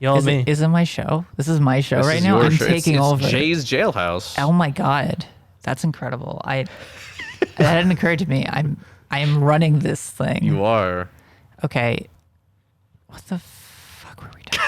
Yell at me. Is it my show? This is my show right now. I'm taking over. Jay's Jailhouse. Oh my god, that's incredible. That hadn't occurred to me. I am running this thing. You are. Okay. What the fuck were we doing?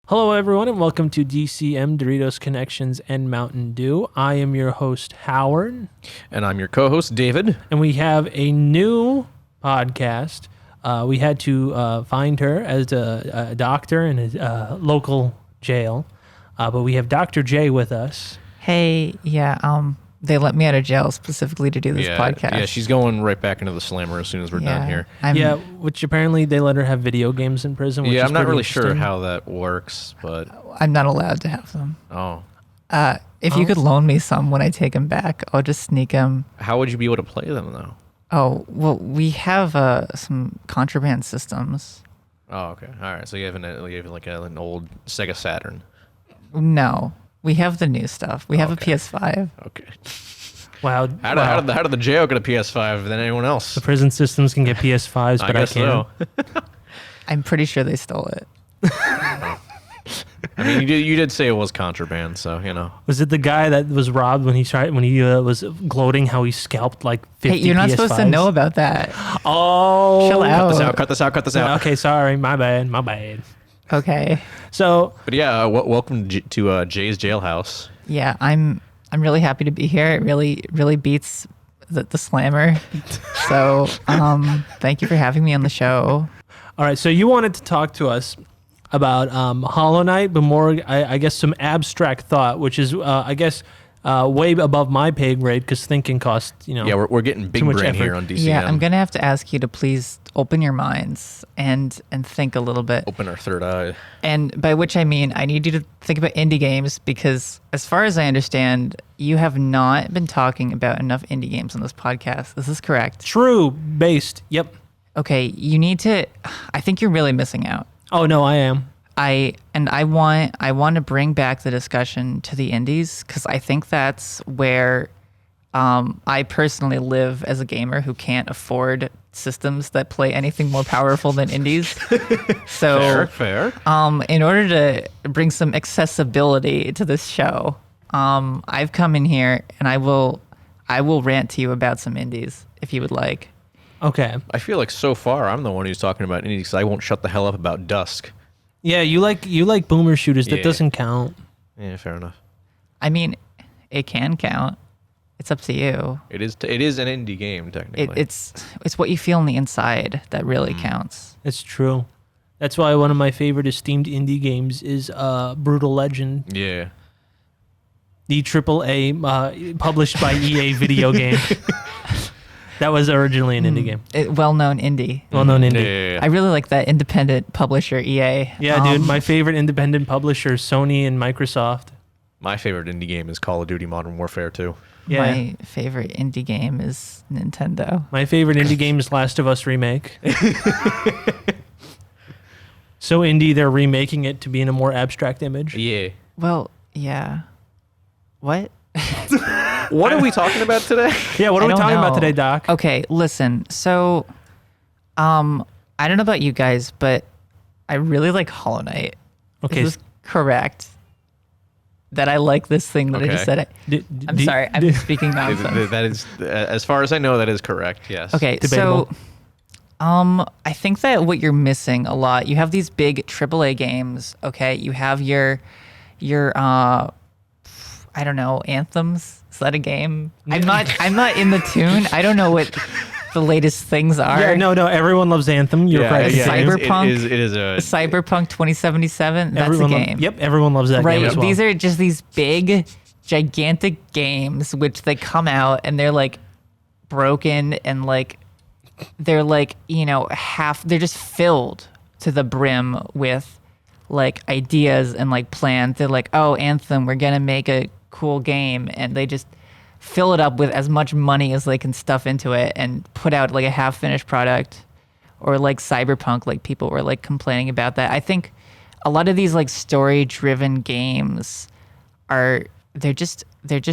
Hello, everyone, and welcome to DCM, Doritos, Connections, and Mountain Dew. I am your host, Howard. And I'm your co-host, David. And we have a new podcast. We had to find her as a doctor in a local jail. But we have Dr. J with us. Hey, yeah, they let me out of jail specifically to do this podcast. Yeah, she's going right back into the slammer as soon as we're done here. Which apparently they let her have video games in prison. Which is I'm not really interesting. sure how that works, but... I'm not allowed to have them. Oh. If you could loan me some when I take them back, I'll just sneak them. How would you be able to play them, though? Oh, well, we have some contraband systems. Oh, okay. All right. So you have an old Sega Saturn. No, we have the new stuff. We have a PS5. Okay. Wow. How did the jail get a PS5 than anyone else? The prison systems can get PS5s, but I guess can't. so. I'm pretty sure they stole it. I mean, you did say it was contraband, so you know. Was it the guy that was robbed when he was gloating how he scalped like 50 Hey, you're not PS5s? supposed to know about that. Oh, Chill out. Cut this out. Okay, sorry, my bad. Okay. So, but yeah, welcome to Jay's Jailhouse. Yeah, I'm really happy to be here. It really beats the slammer. So, thank you for having me on the show. all right, so you wanted to talk to us about Hollow Knight, but more, I guess, some abstract thought, which is, I guess, way above my pay grade because thinking costs, Yeah, we're getting big brain effort here on DCM. Yeah, I'm gonna have to ask you to please open your minds and think a little bit. Open our third eye. And by which I mean, I need you to think about indie games because, as far as I understand, you have not been talking about enough indie games on this podcast. Is this correct? True, based. Yep. Okay, you need to. I think you're really missing out. Oh no, I am. I want to bring back the discussion to the indies because I think that's where I personally live as a gamer who can't afford systems that play anything more powerful than indies. So fair. In order to bring some accessibility to this show, I've come in here and I will rant to you about some indies if you would like. Okay. I feel like so far I'm the one who's talking about indies because I won't shut the hell up about Dusk. Yeah, you like boomer shooters. That Yeah. doesn't count. Yeah, fair enough. I mean, it can count. It's up to you. It is an indie game technically. It's what you feel on the inside that really counts. It's true. That's why one of my favorite esteemed indie games is Brutal Legend, Yeah. the AAA published by EA video game. That was originally an indie game. Well-known indie. Well-known indie. Yeah. I really like that independent publisher, EA. Yeah, dude. My favorite independent publisher, Sony and Microsoft. My favorite indie game is Call of Duty Modern Warfare 2. Yeah. My favorite indie game is Nintendo. My favorite indie game is Last of Us Remake. So indie, they're remaking it to be in a more abstract image. Yeah. Well, yeah. What? What are we talking about today? Yeah, what are I we don't talking about know. today, Doc? Okay, listen. So, I don't know about you guys, but I really like Hollow Knight. Okay. Is this correct? That I like this thing that I just Okay. said. I'm sorry. I'm speaking nonsense. That is, as far as I know, that is correct. Yes. Okay, Debatable. so I think that what you're missing a lot, you have these big AAA games, okay? You have your I don't know, Anthems. Is that a game? I'm not in the tune. I don't know what the latest things are. Yeah, no, everyone loves Anthem. You're right. yeah. Cyberpunk? It is a Cyberpunk 2077, that's a game. Yep, everyone loves that game Right, as well. these are just these big, gigantic games which they come out and they're like broken and like they're like, you know, they're just filled to the brim with like ideas and like plans. They're like, oh, Anthem, we're gonna make a cool game, and they just fill it up with as much money as they can stuff into it and put out like a half-finished product or like Cyberpunk, like people were like complaining about that. I think a lot of these like story driven games they're just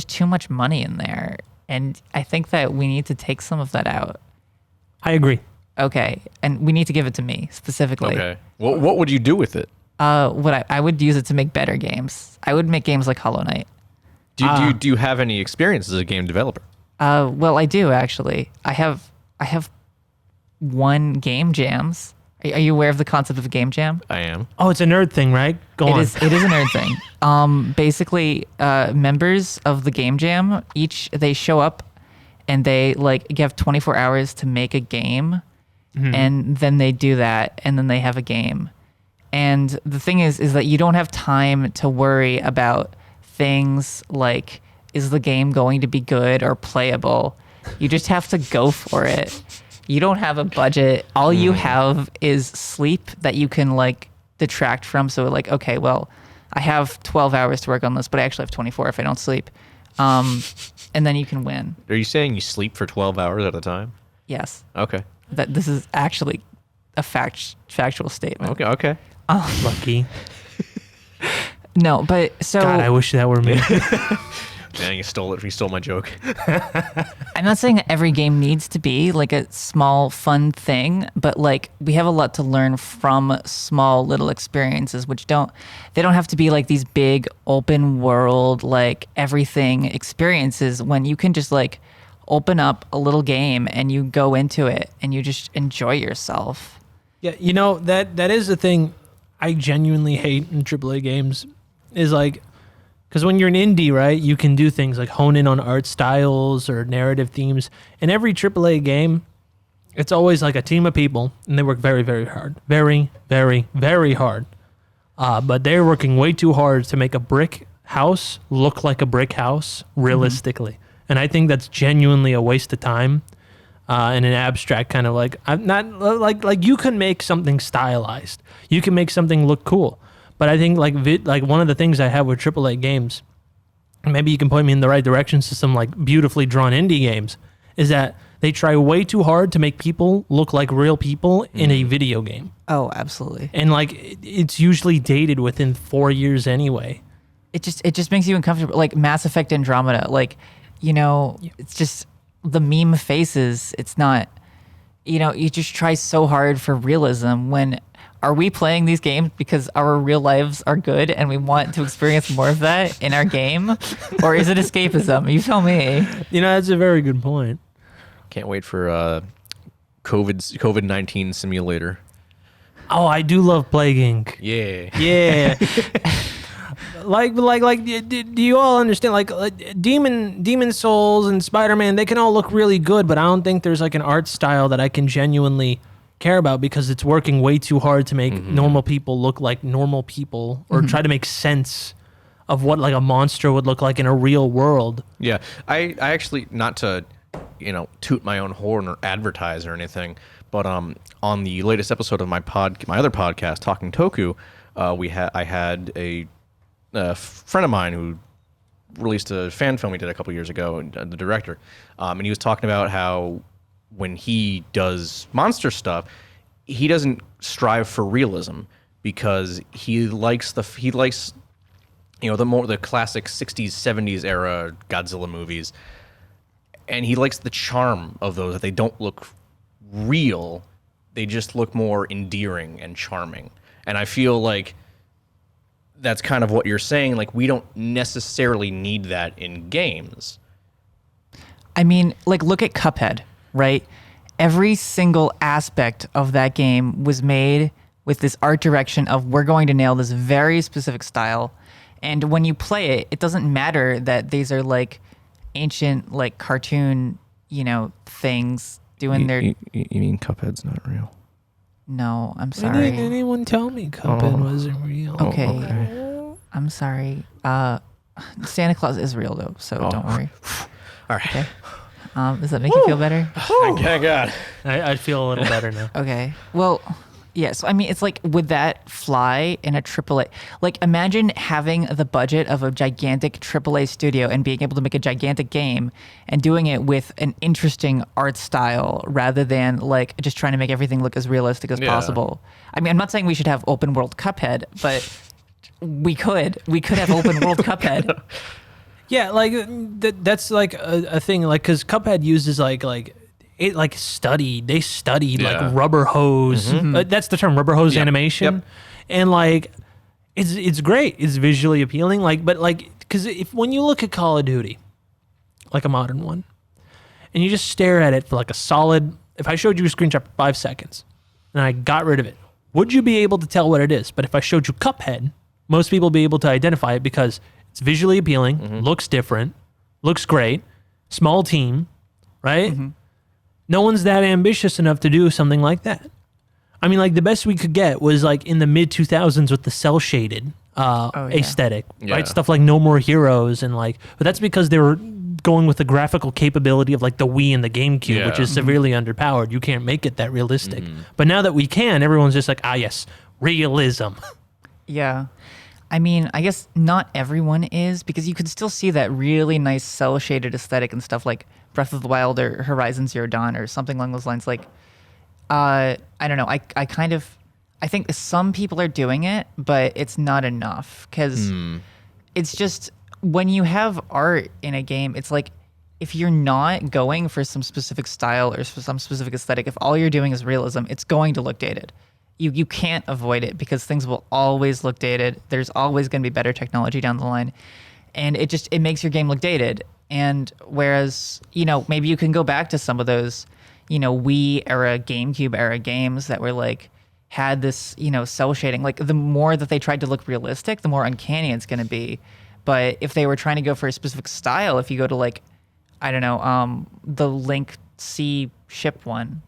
too much money in there. And I think that we need to take some of that out. I agree. Okay. And we need to give it to me specifically. Okay. What would you do with it? I would use it to make better games. I would make games like Hollow Knight. Do you have any experience as a game developer? Well, I do actually. I have won game jams. Are you aware of the concept of a game jam? I am. Oh, it's a nerd thing, right? Go on. It is a nerd thing. Basically, members of the game jam they show up, and they like you have 24 hours to make a game, and then they do that, and then they have a game. And the thing is that you don't have time to worry about things like, is the game going to be good or playable? You just have to go for it. You don't have a budget. All you have is sleep that you can like detract from. So like, okay, well, I have 12 hours to work on this, but I actually have 24 if I don't sleep. And then you can win. Are you saying you sleep for 12 hours at a time? Yes. Okay. That this is actually a factual statement. Okay. Lucky. No, but so God, I wish that were me. Man, you stole it. You stole my joke. I'm not saying that every game needs to be like a small fun thing, but like we have a lot to learn from small little experiences, which don't have to be like these big open world like everything experiences, when you can just like open up a little game and you go into it and you just enjoy yourself. Yeah, you know, that is the thing I genuinely hate in AAA games is like, because when you're an indie, right, you can do things like hone in on art styles or narrative themes. In every AAA game, it's always like a team of people, and they work very, very hard. Very, very, very hard. But they're working way too hard to make a brick house look like a brick house realistically. And I think that's genuinely a waste of time in an abstract kind of like, I'm not like you can make something stylized. You can make something look cool. But I think like one of the things I have with AAA games, maybe you can point me in the right directions to some like beautifully drawn indie games, is that they try way too hard to make people look like real people in a video game. Oh, absolutely. And like it's usually dated within 4 years anyway. It just makes you uncomfortable. Like Mass Effect Andromeda, like, you know, it's just the meme faces. It's not, you know, you just try so hard for realism when. Are we playing these games because our real lives are good and we want to experience more of that in our game? Or is it escapism? You tell me. You know, that's a very good point. Can't wait for COVID-19 simulator. Oh, I do love Plague Inc. Yeah. Yeah. do you all understand? Like Demon Souls and Spider-Man, they can all look really good, but I don't think there's like an art style that I can genuinely care about because it's working way too hard to make normal people look like normal people or try to make sense of what like a monster would look like in a real world. Yeah. I actually, not to, you know, toot my own horn or advertise or anything, but on the latest episode of my other podcast, Talking Toku, I had a friend of mine who released a fan film he did a couple years ago, the director, and he was talking about how when he does monster stuff, he doesn't strive for realism because he likes you know, the classic 60s 70s era Godzilla movies, and he likes the charm of those, that they don't look real, they just look more endearing and charming. And I feel like that's kind of what you're saying, like we don't necessarily need that in games. I mean, like look at Cuphead. Right? Every single aspect of that game was made with this art direction of we're going to nail this very specific style. And when you play it, it doesn't matter that these are like ancient, like cartoon, you know, things doing their... You mean Cuphead's not real? No, I'm sorry. Did anyone tell me Cuphead wasn't real? Okay. I'm sorry. Santa Claus is real though, so don't worry. All right. Okay. Does that make you feel better? Thank God. I feel a little better now. Okay. Well, Yes, I mean, it's like, would that fly in a AAA? Like, imagine having the budget of a gigantic AAA studio and being able to make a gigantic game and doing it with an interesting art style rather than like just trying to make everything look as realistic as possible. I mean, I'm not saying we should have open world Cuphead, but we could have open world Cuphead. Yeah, like that's like a thing, like because Cuphead uses they studied like rubber hose. That's the term, rubber hose animation, and like it's great. It's visually appealing. Like, but like because when you look at Call of Duty, like a modern one, and you just stare at it for like a solid. If I showed you a screenshot for 5 seconds, and I got rid of it, would you be able to tell what it is? But if I showed you Cuphead, most people will be able to identify it because it's visually appealing, looks different, looks great, small team, right? No one's that ambitious enough to do something like that. I mean, like the best we could get was like in the mid 2000s with the cell shaded aesthetic, right? Stuff like No More Heroes and like, but that's because they were going with the graphical capability of like the Wii and the GameCube, which is severely underpowered. You can't make it that realistic. But now that we can, everyone's just like, yes, realism. Yeah. I mean, I guess not everyone is, because you can still see that really nice cell shaded aesthetic and stuff like Breath of the Wild or Horizon Zero Dawn or something along those lines. Like, I don't know. I think some people are doing it, but it's not enough because it's just when you have art in a game, it's like if you're not going for some specific style or for some specific aesthetic, if all you're doing is realism, it's going to look dated. You can't avoid it because things will always look dated. There's always going to be better technology down the line. And it makes your game look dated. And whereas, maybe you can go back to some of those, Wii era, GameCube era games that were like, had this, cell shading. Like the more that they tried to look realistic, the more uncanny it's going to be. But if they were trying to go for a specific style, if you go to like, I don't know, the Link C ship one.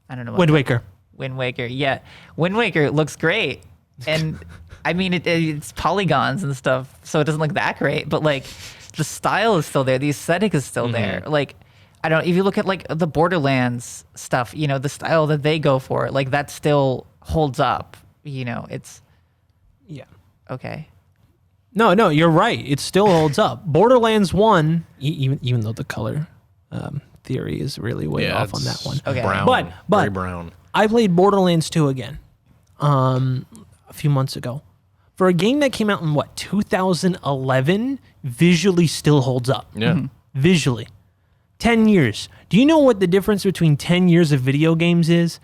I don't know. Wind Waker. Wind Waker, yeah. Wind Waker looks great. And I mean, it's polygons and stuff, so it doesn't look that great, but like the style is still there. The aesthetic is still there. Like, I don't know, if you look at like the Borderlands stuff, the style that they go for, like that still holds up. It's okay. No, you're right. It still holds up. Borderlands 1, even though the color theory is really way off on that one. Okay. Brown, but very brown. I played Borderlands 2 again a few months ago. For a game that came out in 2011, visually still holds up. Yeah. Visually. 10 years. Do you know what the difference between 10 years of video games is?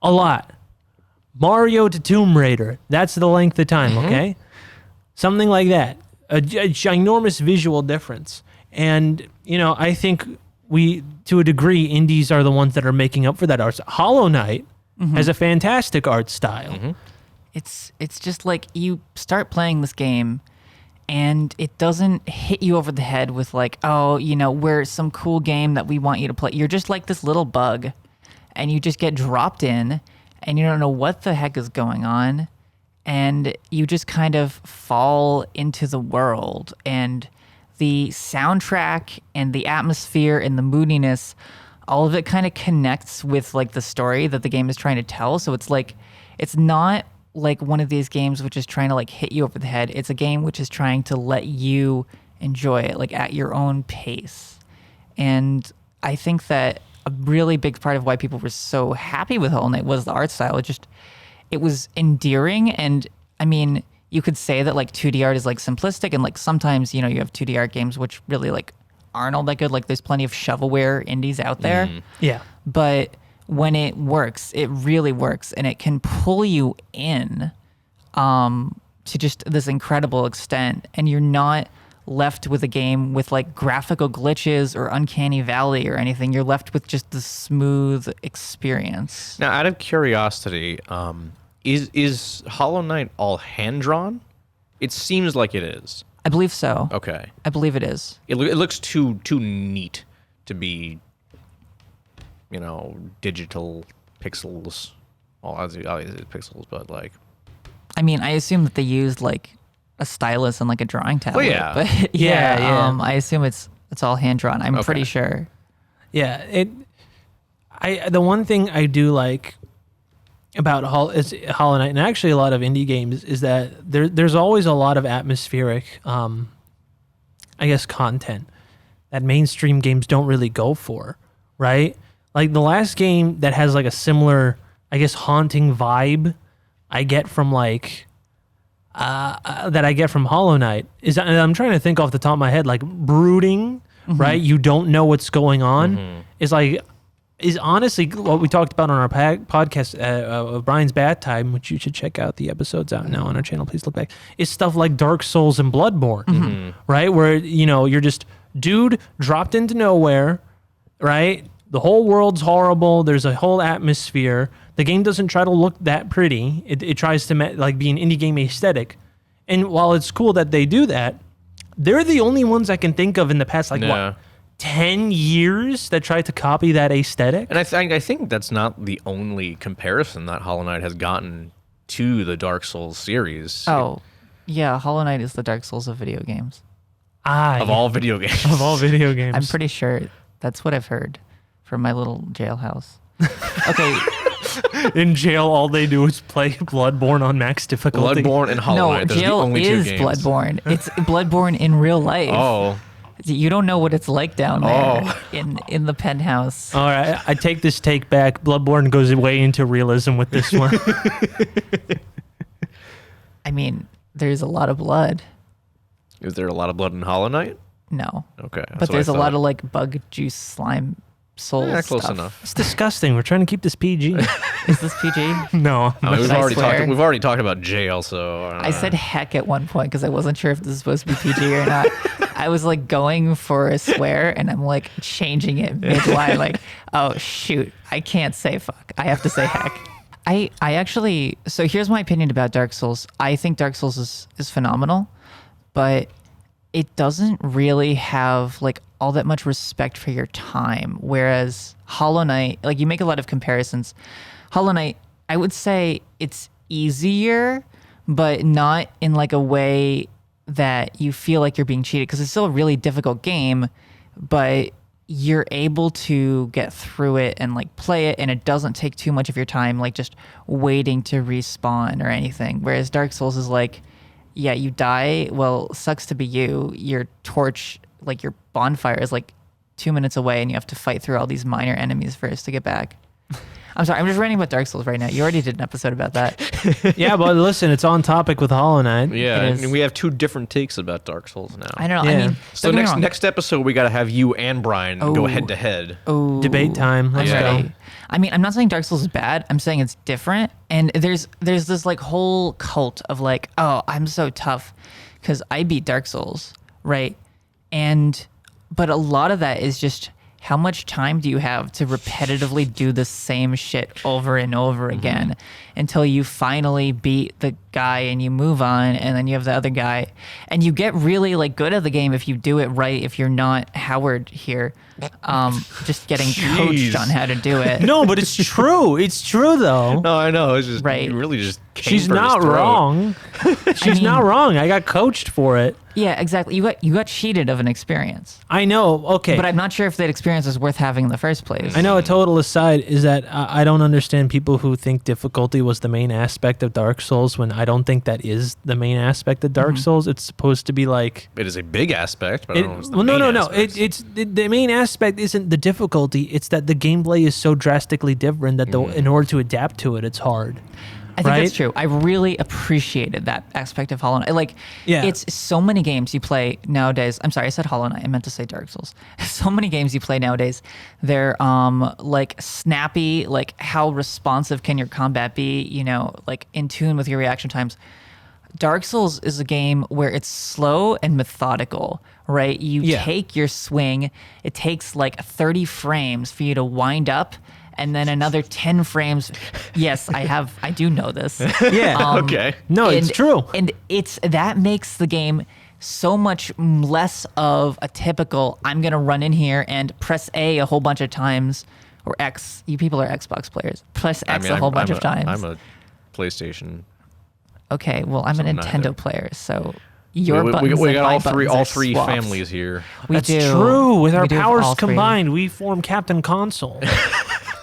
A lot. Mario to Tomb Raider. That's the length of time, okay? Something like that. A ginormous visual difference. And, I think to a degree, indies are the ones that are making up for that art. Hollow Knight has a fantastic art style. It's just like you start playing this game and it doesn't hit you over the head with like, we're some cool game that we want you to play. You're just like this little bug and you just get dropped in and you don't know what the heck is going on. And you just kind of fall into the world, and the soundtrack and the atmosphere and the moodiness, all of it kind of connects with like the story that the game is trying to tell. So it's like, it's not like one of these games which is trying to like hit you over the head. It's a game which is trying to let you enjoy it like at your own pace. And I think that a really big part of why people were so happy with Hollow Knight was the art style. It was endearing. And I mean, you could say that like 2D art is like simplistic, and like sometimes, you have 2D art games which really like aren't all that good. Like there's plenty of shovelware indies out there. Yeah. But when it works, it really works, and it can pull you in to just this incredible extent, and you're not left with a game with like graphical glitches or uncanny valley or anything. You're left with just the smooth experience. Now, out of curiosity, is Hollow Knight all hand drawn? It seems like it is. I believe so. Okay. I believe it is. It looks too neat to be, digital pixels. Well, obviously it's pixels, but like. I mean, I assume that they used like a stylus and like a drawing tablet. Well, yeah. But Yeah. I assume it's all hand drawn. I'm pretty sure. Yeah. The one thing I do like, about Hollow Knight, and actually a lot of indie games, is that there's always a lot of atmospheric, I guess, content that mainstream games don't really go for, right? Like the last game that has like a similar, I guess, haunting vibe I get from like that I get from Hollow Knight is, and I'm trying to think off the top of my head, like brooding, right? You don't know what's going on. Is honestly what we talked about on our podcast of Brian's Bad Time, which you should check out. The episode's out now on our channel. Please look back. Is stuff like Dark Souls and Bloodborne, right? Where, you're just dude dropped into nowhere, right? The whole world's horrible. There's a whole atmosphere. The game doesn't try to look that pretty. It tries to be an indie game aesthetic. And while it's cool that they do that, they're the only ones I can think of in the past, 10 years that tried to copy that aesthetic. And I think that's not the only comparison that Hollow Knight has gotten to the Dark Souls series. Oh, yeah. Hollow Knight is the Dark Souls of video games. Of all video games. Of all video games. I'm pretty sure that's what I've heard from my little jailhouse. Okay. In jail, all they do is play Bloodborne on max difficulty. Bloodborne and Hollow Knight. Those are the jail only two is games. Bloodborne. It's Bloodborne in real life. Oh. You don't know what it's like down there in the penthouse. All right, I take this take back. Bloodborne goes way into realism with this one. I mean, there's a lot of blood. Is there a lot of blood in Hollow Knight? No. Okay. But there's a lot of like bug juice, slime, soul close stuff. enough. It's disgusting. We're trying to keep this PG. Is this PG? No. We've I already swear. talked about jail, so I said heck at one point because I wasn't sure if this is supposed to be PG or not. I was like going for a swear and I'm like changing it mid-line, like, oh shoot, I can't say fuck. I have to say heck. I actually, so here's my opinion about Dark Souls. I think Dark Souls is phenomenal, but it doesn't really have like all that much respect for your time. Whereas Hollow Knight, like you make a lot of comparisons. Hollow Knight, I would say it's easier, but not in like a way that you feel like you're being cheated, because it's still a really difficult game, but you're able to get through it and like play it, and it doesn't take too much of your time like just waiting to respawn or anything. Whereas Dark Souls is like, yeah, you die, well, sucks to be you. Your torch, like your bonfire is like 2 minutes away and you have to fight through all these minor enemies first to get back. I'm sorry, I'm just ranting about Dark Souls right now. You already did an episode about that. Yeah, but listen, it's on topic with Hollow Knight. Yeah, It is. and we have two different takes about Dark Souls now. I don't know. Yeah. I mean, So don't get me wrong. next episode we got to have you and Brian go Oh. head to head. Oh, Debate time. Let's I'm Yeah. ready. I mean, I'm not saying Dark Souls is bad. I'm saying it's different. And there's this like whole cult of like, oh, I'm so tough because I beat Dark Souls, right? But a lot of that is just how much time do you have to repetitively do the same shit over and over again until you finally beat the guy and you move on, and then you have the other guy and you get really like good at the game if you do it right. If you're not Howard here, just getting coached on how to do it. No, but it's true. It's true though. No, I know. It's just Right. you really just came She's for his not throat. wrong. She's not wrong. I got coached for it. Yeah, exactly. You got cheated of an experience, I know. Okay. but I'm not sure if that experience was worth having in the first place. I know a total aside is that I don't understand people who think difficulty was the main aspect of Dark Souls when I don't think that is the main aspect of Dark Souls. It's supposed to be like... It is a big aspect, but I don't know if it's the well, no. main aspect. The main aspect isn't the difficulty. It's that the gameplay is so drastically different that in order to adapt to it, it's hard. I think right? that's true. I really appreciated that aspect of Hollow Knight. Like, Yeah. it's so many games you play nowadays. I'm sorry, I said Hollow Knight. I meant to say Dark Souls. So many games you play nowadays. They're like snappy. Like, how responsive can your combat be? You know, like in tune with your reaction times. Dark Souls is a game where it's slow and methodical, right? You take your swing. It takes like 30 frames for you to wind up, and then another 10 frames. Yes, I do know this. Yeah. Okay. No, it's true. And that makes the game so much less of a typical, I'm going to run in here and press A a whole bunch of times, or X. You people are Xbox players. Press X a whole bunch of times. I'm a PlayStation. Okay, well, I'm a So Nintendo neither. player, so your we buttons got and my all three buttons are swaps. families here. We That's do. true. With our We do have powers all three. combined, we form Captain Console.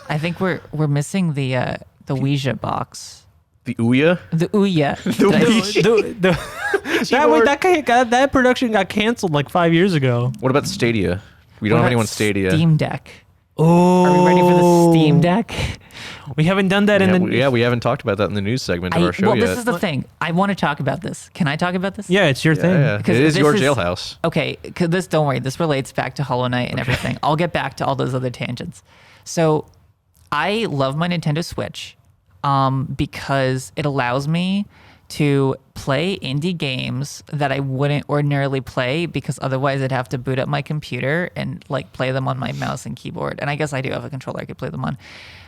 I think we're missing the The Ouija box. The Ouya? The Ouya. That production got canceled like 5 years ago. What about Stadia? We don't have anyone Stadia. Steam Deck. Oh, Are we ready for the Steam Deck? We haven't done that we haven't talked about that in the news segment of our show yet. This is the thing. I want to talk about this. Can I talk about this? Yeah, it's your thing. Yeah. It is your Jailhouse. Okay, because don't worry. This relates back to Hollow Knight and everything. I'll get back to all those other tangents. So, I love my Nintendo Switch because it allows me to play indie games that I wouldn't ordinarily play because otherwise I'd have to boot up my computer and like play them on my mouse and keyboard. And I guess I do have a controller I could play them on.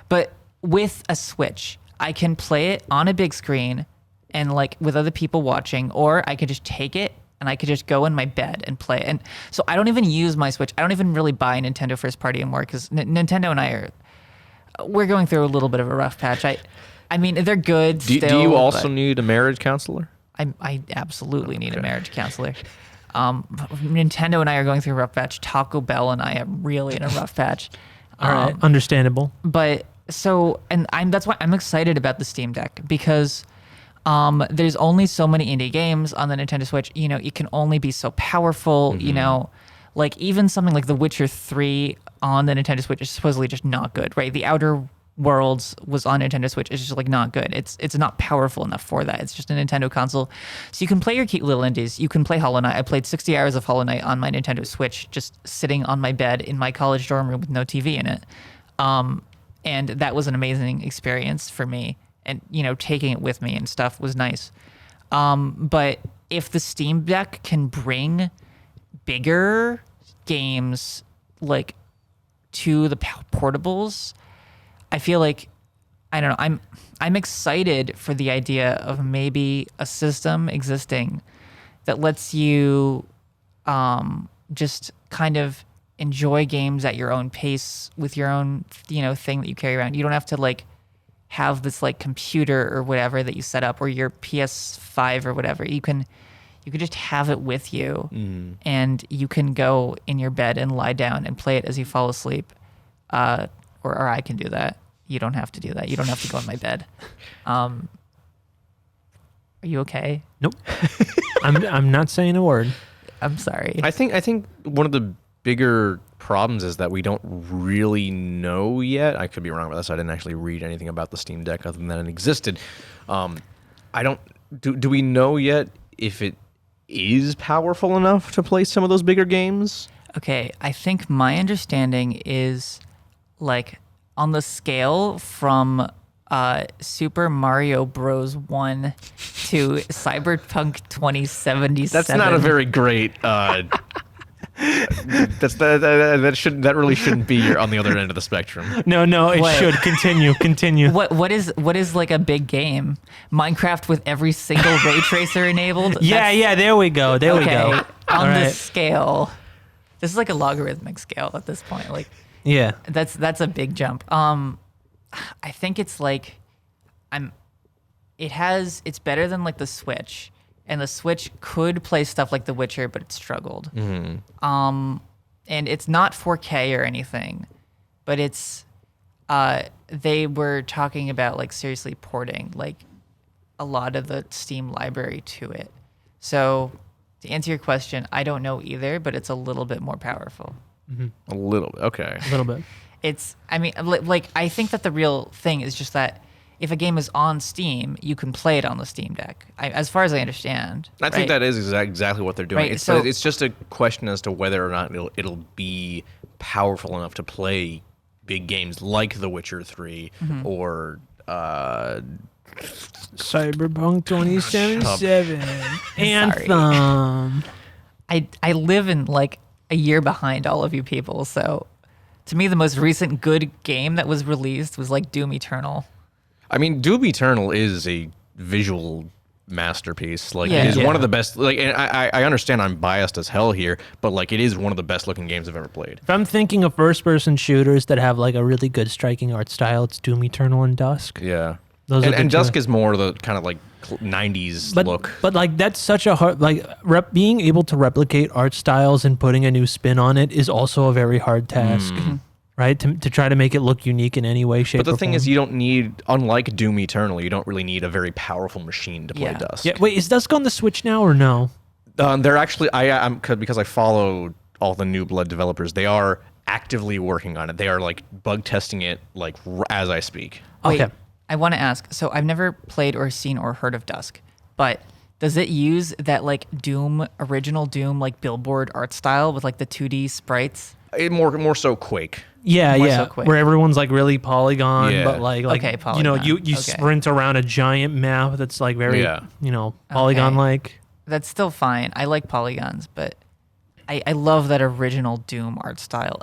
But with a Switch, I can play it on a big screen and like with other people watching, or I could just take it and I could just go in my bed and play. And so I don't even use my Switch. I don't even really buy Nintendo first party anymore because Nintendo and we're going through a little bit of a rough patch. I mean, they're good Do you also need a marriage counselor? I absolutely need a marriage counselor. Nintendo and I are going through a rough patch. Taco Bell and I are really in a rough patch. All right, understandable. But that's why I'm excited about the Steam Deck because there's only so many indie games on the Nintendo Switch. You know, it can only be so powerful. Mm-hmm. You know, like even something like The Witcher 3 on the Nintendo Switch is supposedly just not good, right? The Outer Worlds was on Nintendo Switch. It's just like not good. It's not powerful enough for that. It's just a Nintendo console. So you can play your cute little indies. You can play Hollow Knight. I played 60 hours of Hollow Knight on my Nintendo Switch, just sitting on my bed in my college dorm room with no TV in it. And that was an amazing experience for me. And, you know, taking it with me and stuff was nice. But if the Steam Deck can bring bigger games like to the portables, I feel like, I don't know, I'm excited for the idea of maybe a system existing that lets you just kind of enjoy games at your own pace with your own, you know, thing that you carry around. You don't have to like have this like computer or whatever that you set up or your PS5 or whatever. You can just have it with you and you can go in your bed and lie down and play it as you fall asleep. Or I can do that. You don't have to do that. You don't have to go in my bed. Are you okay? Nope. I'm not saying a word. I'm sorry. I think one of the bigger problems is that we don't really know yet. I could be wrong about this. I didn't actually read anything about the Steam Deck other than that it existed. Do we know yet if it is powerful enough to play some of those bigger games? Okay, I think my understanding is like on the scale from Super Mario Bros. 1 to Cyberpunk 2077. That's not a very great. That really shouldn't be on the other end of the spectrum. No, it should continue. What is like a big game? Minecraft with every single ray tracer enabled? Yeah, there we go. We go. On this scale, this is like a logarithmic scale at this point. Like, yeah, that's a big jump. I think it's like, it's better than like the Switch. And the Switch could play stuff like The Witcher, but it struggled. Mm-hmm. And it's not 4K or anything, but it's they were talking about like seriously porting like a lot of the Steam library to it. So to answer your question, I don't know either, but it's a little bit more powerful. Mm-hmm. A little bit, okay. A little bit. I think that the real thing is just that if a game is on Steam, you can play it on the Steam Deck, as far as I understand. I think that is exactly what they're doing. Right, It's just a question as to whether or not it'll be powerful enough to play big games like The Witcher 3 or Cyberpunk 2077 Anthem. I live in like a year behind all of you people, so to me the most recent good game that was released was like Doom Eternal. I mean, Doom Eternal is a visual masterpiece. Like, it is one of the best. Like, and I understand I'm biased as hell here, but like, it is one of the best looking games I've ever played. If I'm thinking of first-person shooters that have like a really good striking art style, it's Doom Eternal and Dusk. Yeah, and Dusk is more the kind of like 90s look. But like, that's such a hard being able to replicate art styles and putting a new spin on it is also a very hard task. right? To try to make it look unique in any way, shape, But the or thing form. is, you don't need, unlike Doom Eternal, you don't really need a very powerful machine to play Yeah. Dusk. Yeah, wait, is Dusk on the Switch now or no? They're actually, I'm because I follow all the New Blood developers. They are actively working on it. They are like bug testing it like as I speak. Wait, Okay. I want to ask. So I've never played or seen or heard of Dusk, but does it use that like original Doom like billboard art style with like the 2D sprites? More so Quake. Yeah, More yeah, so quick. where everyone's like really polygon, Yeah. but like Okay, you know, polygon. you Okay. sprint around a giant map that's like very Yeah. polygon like. That's still fine. I like polygons, but I love that original Doom art style.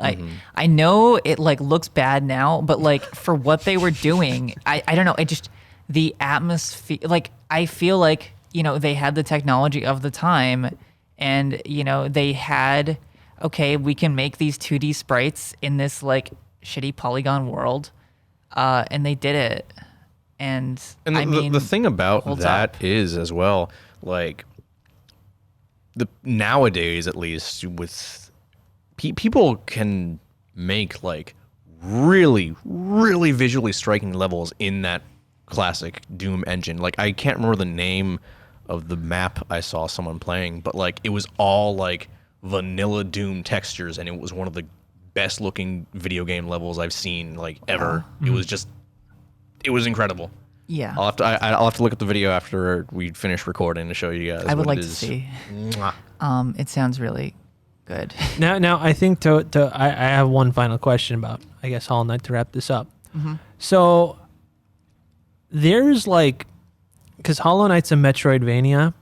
I know it like looks bad now, but like for what they were doing, I don't know. It just the atmosphere. Like I feel like they had the technology of the time, and they had okay, we can make these 2D sprites in this like shitty polygon world, and they did it. And I mean, the thing about holds that up. is as well, like nowadays at least with people can make like really visually striking levels in that classic Doom engine. Like I can't remember the name of the map I saw someone playing, but like it was all like vanilla Doom textures, and it was one of the best looking video game levels I've seen like ever. It was incredible. yeah. I'll have to look up the video after we finish recording to show you guys. I would what like it to is. see. Mwah. It sounds really good. Now I think I have one final question about I guess Hollow Knight to wrap this up. So there's like because Hollow Knight's a Metroidvania,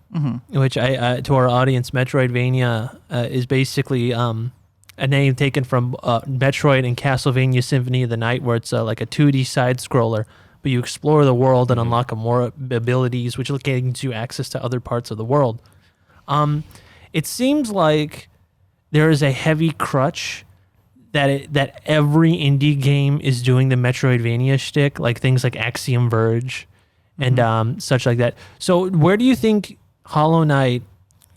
which I to our audience, Metroidvania is basically a name taken from Metroid and Castlevania Symphony of the Night, where it's like a 2D side scroller, but you explore the world and unlock more abilities, which gives you access to other parts of the world. It seems like there is a heavy crutch that every indie game is doing the Metroidvania shtick, like things like Axiom Verge and such like that. So where do you think Hollow Knight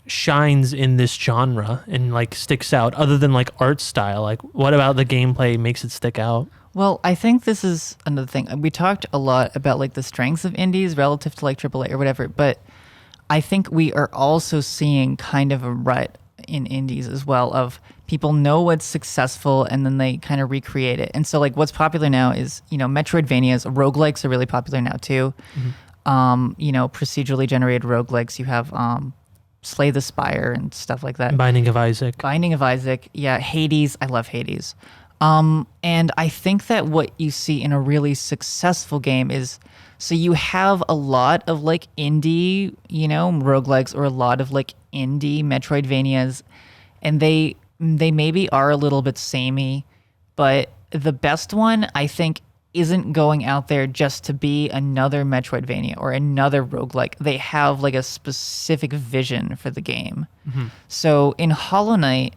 shines in this genre and like sticks out other than like art style? Like what about the gameplay makes it stick out? Well, I think this is another thing. We talked a lot about like the strengths of indies relative to like AAA or whatever, but I think we are also seeing kind of a rut in indies as well of people know what's successful and then they kind of recreate it. And so like what's popular now is, Metroidvanias, roguelikes are really popular now too. Procedurally generated roguelikes. You have Slay the Spire and stuff like that. Binding of Isaac. Binding of Isaac. Yeah, Hades. I love Hades. And I think that what you see in a really successful game is, so you have a lot of like indie, roguelikes or a lot of like indie Metroidvanias, and they maybe are a little bit samey, but the best one I think isn't going out there just to be another Metroidvania or another roguelike. They have like a specific vision for the game. So in Hollow Knight,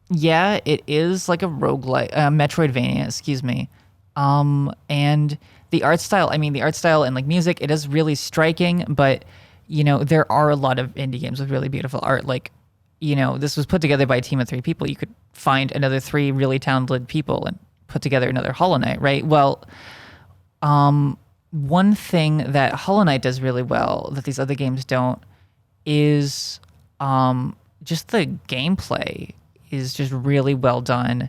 yeah, it is like a roguelike, Metroidvania, excuse me. And the art style and like music, it is really striking, but there are a lot of indie games with really beautiful art. Like, this was put together by a team of 3 people. You could find another 3 really talented people and put together another Hollow Knight, right? Well, one thing that Hollow Knight does really well that these other games don't is just the gameplay is just really well done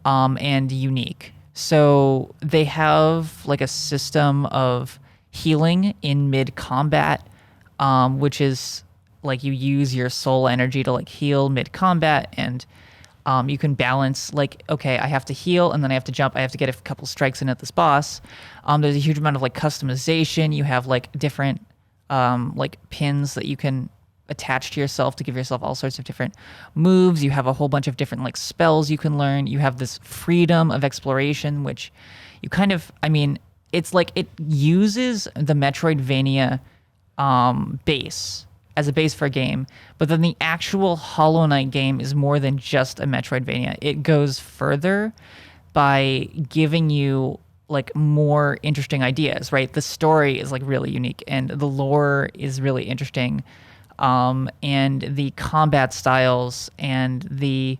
and unique. So they have like a system of healing in mid-combat, which is like you use your soul energy to like heal mid-combat, and you can balance like, okay, I have to heal and then I have to jump. I have to get a couple strikes in at this boss. There's a huge amount of like customization. You have like different like pins that you can attach to yourself to give yourself all sorts of different moves. You have a whole bunch of different like spells you can learn. You have this freedom of exploration, which you kind of, it's like it uses the Metroidvania base as a base for a game, but then the actual Hollow Knight game is more than just a Metroidvania. It goes further by giving you like more interesting ideas, right? The story is like really unique and the lore is really interesting. And the combat styles and the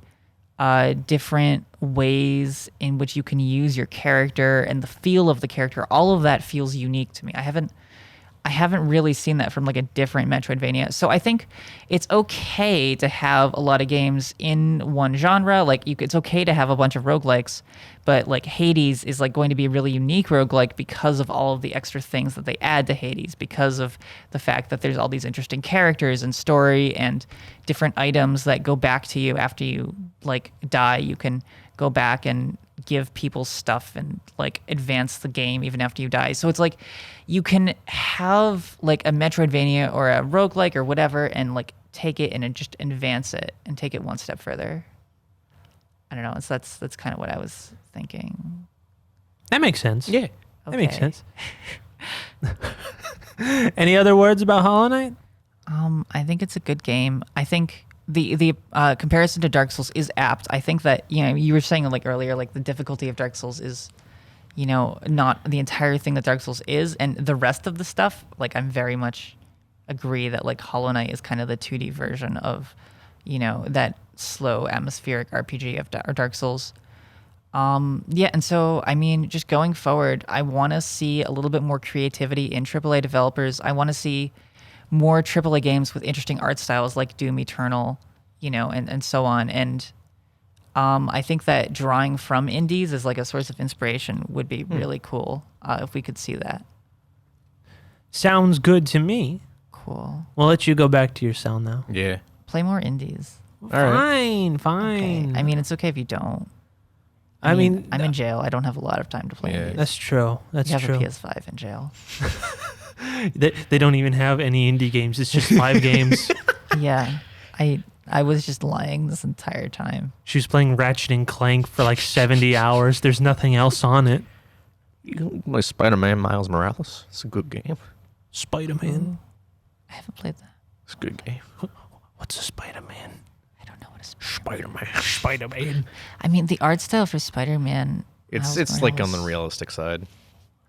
different ways in which you can use your character and the feel of the character. All of that feels unique to me. I haven't really seen that from like a different Metroidvania. So I think it's okay to have a lot of games in one genre. Like it's okay to have a bunch of roguelikes, but like Hades is like going to be a really unique roguelike because of all of the extra things that they add to Hades, because of the fact that there's all these interesting characters and story and different items that go back to you after you like die. You can go back and give people stuff and like advance the game even after you die. So it's like you can have like a Metroidvania or a roguelike or whatever and like take it and just advance it and take it one step further. I don't know. That's kind of what I was thinking. That makes sense. Yeah. That makes Okay. sense. Any other words about Hollow Knight? I think it's a good game. I think the comparison to Dark Souls is apt. I think that, you know, you were saying like earlier, like the difficulty of Dark Souls is, you know, not the entire thing that Dark Souls is, and the rest of the stuff, like I'm very much agree that like Hollow Knight is kind of the 2D version of, you know, that slow atmospheric RPG of Dark Souls. Yeah, and so I mean, just going forward, I want to see a little bit more creativity in AAA developers. I want to see more AAA games with interesting art styles like Doom Eternal, you know, and so on. And I think that drawing from indies as like a source of inspiration would be really cool if we could see that. Sounds good to me. Cool. We'll let you go back to your cell now. Yeah. Play more indies. All right. Fine. Okay. I mean, it's okay if you don't. I mean, I'm in jail. I don't have a lot of time to play Yeah. indies. that's true. That's You have true. a PS5 in jail. They don't even have any indie games. It's just 5 games. Yeah. I was just lying this entire time. She was playing Ratchet and Clank for like 70 hours. There's nothing else on it. You can play Spider-Man Miles Morales. It's a good game. Spider-Man. I haven't played that. It's a good game. What's a Spider-Man? I don't know what it's. Spider-Man. Spider-Man. I mean, the art style for Spider-Man. It's Miles like on the Morales. realistic side.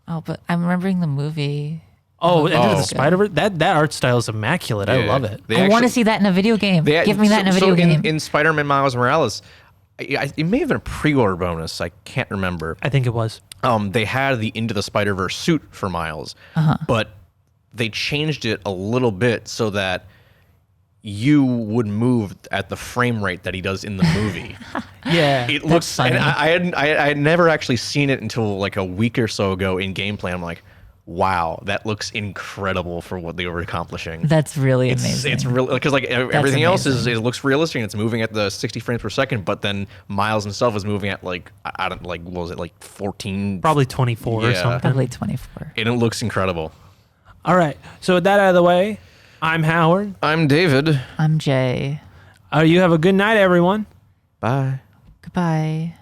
Oh, but I'm remembering the movie. Oh, Into Oh. the Spider-Verse? That art style is immaculate. I Yeah. love it. They I want to actually- see that in a video game. they- Give me that in a so video game. In Spider-Man Miles Morales, it may have been a pre-order bonus. I can't remember. I think it was. They had the Into the Spider-Verse suit for Miles, but they changed it a little bit so that you would move at the frame rate that he does in the movie. Yeah. It looks. funny. And I had never actually seen it until like a week or so ago in gameplay. I'm like, wow, that looks incredible for what they were accomplishing. That's really amazing. It's really because like everything else amazing. it looks realistic and it's moving at the 60 frames per second, but then Miles himself is moving at like I don't like what was it like 14 Probably 24 or Yeah. something. Probably 24. and it looks incredible. All right. So with that out of the way, I'm Howard. I'm David. I'm Jay. You have a good night, everyone. Bye. Goodbye.